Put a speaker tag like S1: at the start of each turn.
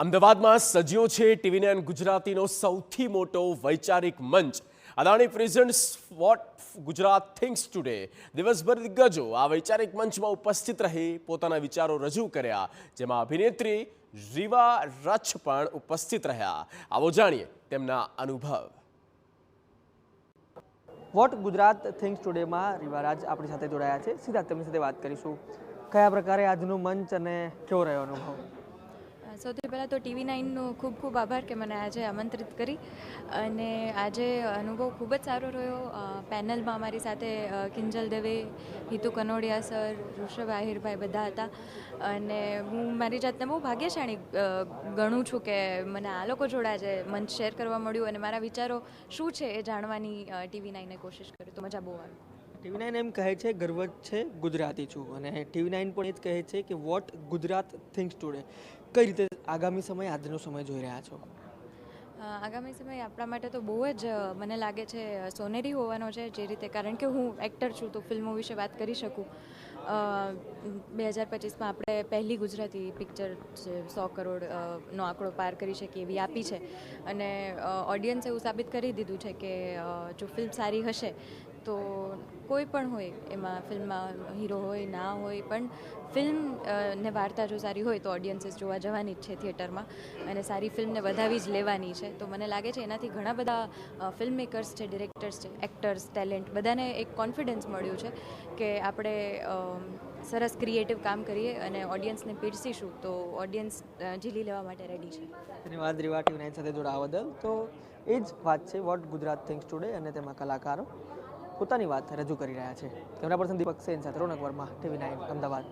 S1: અમદાવાદમાં સજ્યો છે ટીવી9 ગુજરાતીનો સૌથી મોટો વૈચારિક મંચ Adani presents what Gujarat thinks today. દિવસભર દિગ્ગજો આ વૈચારિક મંચમાં ઉપસ્થિત રહી પોતાના વિચારો રજૂ કર્યા, જેમાં અભિનેત્રી રીવા રચ પણ ઉપસ્થિત રહ્યા। આવો જાણીએ તેમના અનુભવ।
S2: વોટ ગુજરાત થિંક્સ ટુડેમાં રીવા રાજ આપણી સાથે જોડાયા છે। સીધા તેમની સાથે વાત કરીશું। કયા પ્રકારે આજનું મંચ અને કેવો રહ્યો અનુભવ?
S3: સૌથી પહેલાં તો ટીવી9નો ખૂબ ખૂબ આભાર કે મને આજે આમંત્રિત કરી, અને આજે અનુભવ ખૂબ જ સારો રહ્યો। પેનલમાં અમારી સાથે કિંજલ દવે, હિતુ કનોડિયા સર, ઋષભ આહિરભાઈ બધા હતા, અને હું મારી જાતને બહુ ભાગ્યશાળી ગણું છું કે મને આ લોકો જોડે આજે મંચ શેર કરવા મળ્યું અને મારા વિચારો શું છે એ જાણવાની ટીવી9એ કોશિશ કરી, તો મજા બહુ આવી।
S2: ટીવી9 એમ કહે છે ગર્વ છે ગુજરાતી છું, અને ટીવી9 પણ એ જ કહે છે કે વોટ ગુજરાત થિંક્સ ટુડે। કઈ રીતે આગામી સમય આજનો સમય જોઈ રહ્યા છો?
S3: આગામી સમય આપણા માટે તો બહુ જ મને લાગે છે સોનેરી હોવાનો છે, જે રીતે કારણ કે હું એક્ટર છું તો ફિલ્મો વિશે વાત કરી શકું। 2025માં આપણે પહેલી ગુજરાતી પિક્ચર જે 100 કરોડનો આંકડો પાર કરી શકીએ એવી આપી છે, અને ઓડિયન્સે એવું સાબિત કરી દીધું છે કે જો ફિલ્મ સારી હશે તો કોઈ પણ હોય, એમાં ફિલ્મમાં હીરો હોય ના હોય, પણ ફિલ્મ ને વાર્તા જો સારી હોય તો ઓડિયન્સીસ જોવા જવાની જ છે થિયેટરમાં, અને સારી ફિલ્મને વધાવી જ લેવાની છે। તો મને લાગે છે એનાથી ઘણા બધા ફિલ્મ મેકર્સ છે, ડિરેક્ટર્સ છે, એક્ટર્સ, ટેલેન્ટ બધાને એક કોન્ફિડન્સ મળ્યું છે કે આપણે સરસ ક્રિએટિવ કામ કરીએ અને ઓડિયન્સને પીરસીશું તો ઓડિયન્સ ઝીલી લેવા માટે રેડી છે।
S2: ધન્યવાદ રીવા ટીવી9 સાથે જોડાવા બદલ। તો એ જ વાત છે વોટ ગુજરાત થિંક્સ ટુડે, અને તેમાં કલાકારો પોતાની વાત રજૂ કરી રહ્યા છે। કેમેરા પર્સન દીપક સેન સાથે રોનક વર્મા, ટીવી9 અમદાવાદ।